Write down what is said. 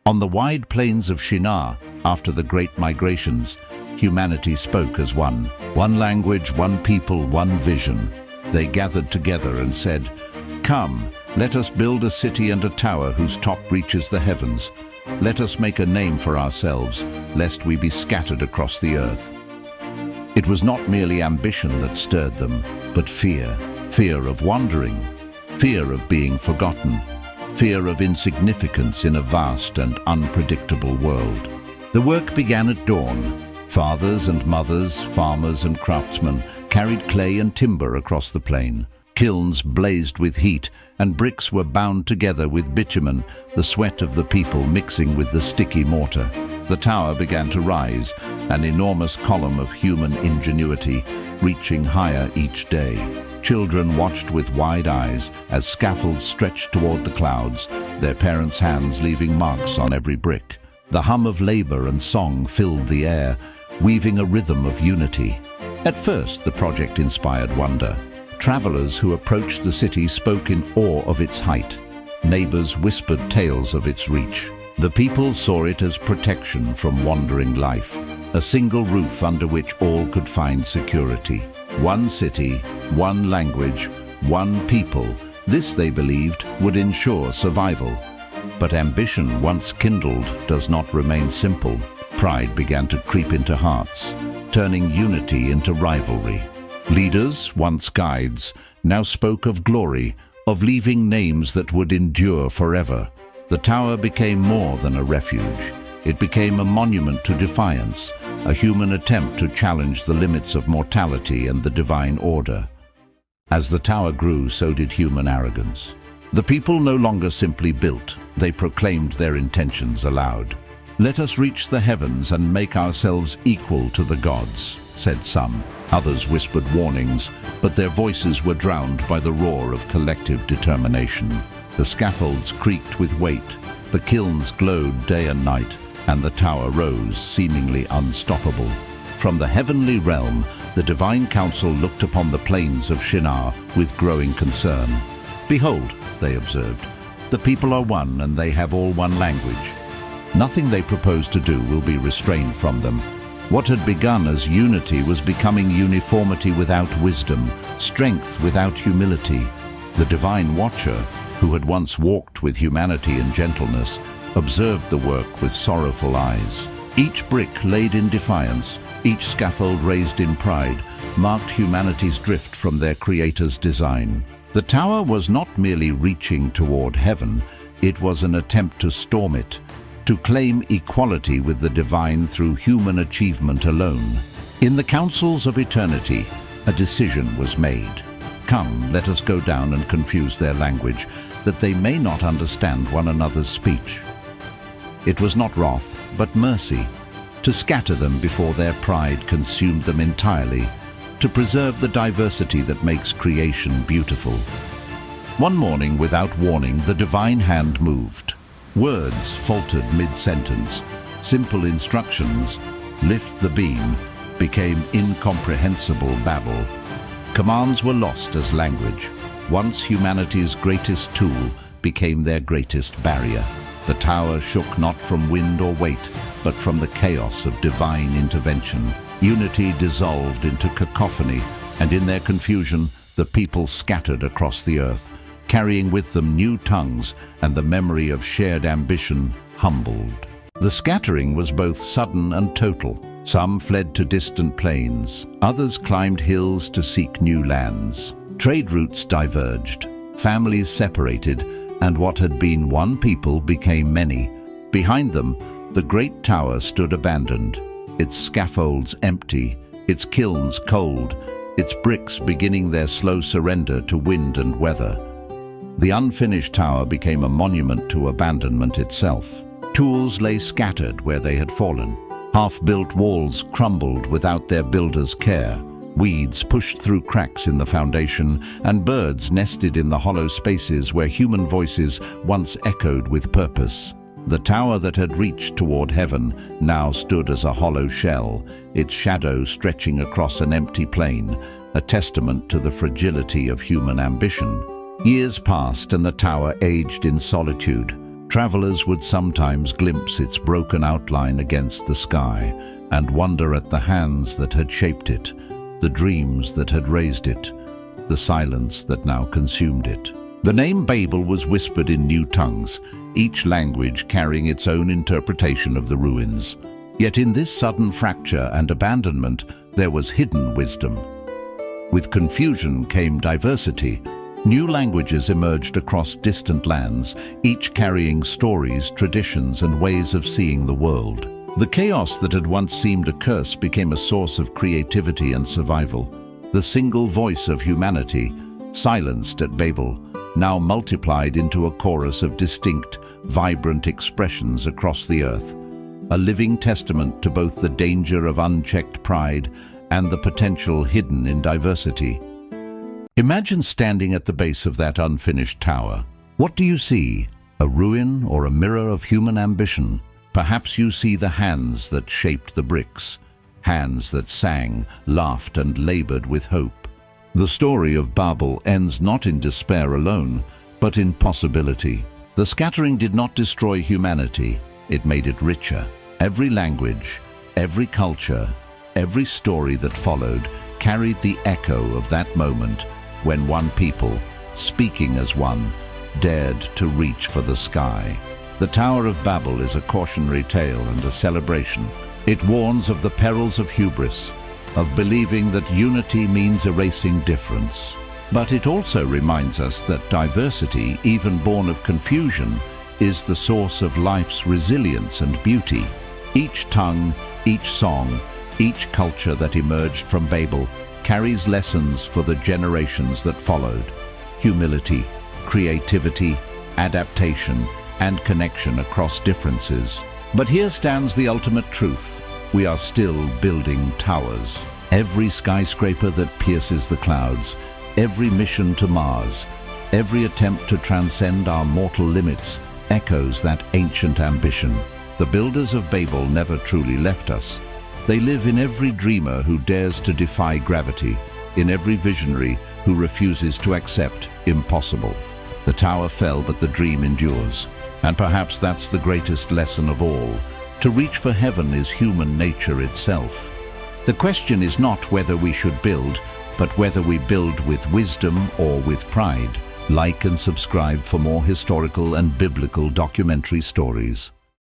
On the wide plains of Shinar, after the great migrations, humanity spoke as one. One language, one people, one vision. They gathered together and said, "Come, let us build a city and a tower whose top reaches the heavens. Let us make a name for ourselves, lest we be scattered across the earth." It was not merely ambition that stirred them, but fear. Fear of wandering, fear of being forgotten, fear of insignificance in a vast and unpredictable world. The work began at dawn. Fathers and mothers, farmers and craftsmen carried clay and timber across the plain. Kilns blazed with heat, and bricks were bound together with bitumen, the sweat of the people mixing with the sticky mortar. The tower began to rise, an enormous column of human ingenuity, reaching higher each day. Children watched with wide eyes as scaffolds stretched toward the clouds, their parents' hands leaving marks on every brick. The hum of labor and song filled the air, weaving a rhythm of unity. At first, the project inspired wonder. Travelers who approached the city spoke in awe of its height. Neighbors whispered tales of its reach. The people saw it as protection from wandering life, a single roof under which all could find security. One city, one language, one people. This, they believed, would ensure survival. But ambition, once kindled, does not remain simple. Pride began to creep into hearts, turning unity into rivalry. Leaders, once guides, now spoke of glory, of leaving names that would endure forever. The tower became more than a refuge. It became a monument to defiance, a human attempt to challenge the limits of mortality and the divine order. As the tower grew, so did human arrogance. The people no longer simply built, they proclaimed their intentions aloud. "Let us reach the heavens and make ourselves equal to the gods," said some. Others whispered warnings, but their voices were drowned by the roar of collective determination. The scaffolds creaked with weight, the kilns glowed day and night, and the tower rose, seemingly unstoppable. From the heavenly realm, the divine council looked upon the plains of Shinar with growing concern. "Behold," they observed, "the people are one and they have all one language. Nothing they propose to do will be restrained from them." What had begun as unity was becoming uniformity without wisdom, strength without humility. The divine watcher, who had once walked with humanity and gentleness, observed the work with sorrowful eyes. Each brick laid in defiance, each scaffold raised in pride, marked humanity's drift from their Creator's design. The tower was not merely reaching toward heaven, it was an attempt to storm it, to claim equality with the divine through human achievement alone. In the councils of eternity, a decision was made. Come, let us go down and confuse their language, that they may not understand one another's speech. It was not wrath, but mercy, to scatter them before their pride consumed them entirely, to preserve the diversity that makes creation beautiful. One morning, without warning, the divine hand moved. Words faltered mid-sentence. Simple instructions, "lift the beam," became incomprehensible babble. Commands were lost as language. Once humanity's greatest tool became their greatest barrier. The tower shook not from wind or weight, but from the chaos of divine intervention. Unity dissolved into cacophony, and in their confusion, the people scattered across the earth, carrying with them new tongues and the memory of shared ambition humbled. The scattering was both sudden and total. Some fled to distant plains, others climbed hills to seek new lands. Trade routes diverged, families separated, and what had been one people became many. Behind them, the great tower stood abandoned, its scaffolds empty, its kilns cold, its bricks beginning their slow surrender to wind and weather. The unfinished tower became a monument to abandonment itself. Tools lay scattered where they had fallen. Half-built walls crumbled without their builder's care. Weeds pushed through cracks in the foundation, and birds nested in the hollow spaces where human voices once echoed with purpose. The tower that had reached toward heaven now stood as a hollow shell, its shadow stretching across an empty plain, a testament to the fragility of human ambition. Years passed and the tower aged in solitude. Travelers would sometimes glimpse its broken outline against the sky and wonder at the hands that had shaped it, the dreams that had raised it, the silence that now consumed it. The name Babel was whispered in new tongues, each language carrying its own interpretation of the ruins. Yet in this sudden fracture and abandonment, there was hidden wisdom. With confusion came diversity. New languages emerged across distant lands, each carrying stories, traditions, and ways of seeing the world. The chaos that had once seemed a curse became a source of creativity and survival. The single voice of humanity, silenced at Babel, now multiplied into a chorus of distinct, vibrant expressions across the earth, a living testament to both the danger of unchecked pride and the potential hidden in diversity. Imagine standing at the base of that unfinished tower. What do you see? A ruin or a mirror of human ambition? Perhaps you see the hands that shaped the bricks, hands that sang, laughed, and labored with hope. The story of Babel ends not in despair alone, but in possibility. The scattering did not destroy humanity, it made it richer. Every language, every culture, every story that followed carried the echo of that moment when one people, speaking as one, dared to reach for the sky. The Tower of Babel is a cautionary tale and a celebration. It warns of the perils of hubris, of believing that unity means erasing difference. But it also reminds us that diversity, even born of confusion, is the source of life's resilience and beauty. Each tongue, each song, each culture that emerged from Babel carries lessons for the generations that followed. Humility, creativity, adaptation, and connection across differences. But here stands the ultimate truth. We are still building towers. Every skyscraper that pierces the clouds, every mission to Mars, every attempt to transcend our mortal limits echoes that ancient ambition. The builders of Babel never truly left us. They live in every dreamer who dares to defy gravity, in every visionary who refuses to accept impossible. The tower fell, but the dream endures. And perhaps that's the greatest lesson of all. To reach for heaven is human nature itself. The question is not whether we should build, but whether we build with wisdom or with pride. Like and subscribe for more historical and biblical documentary stories.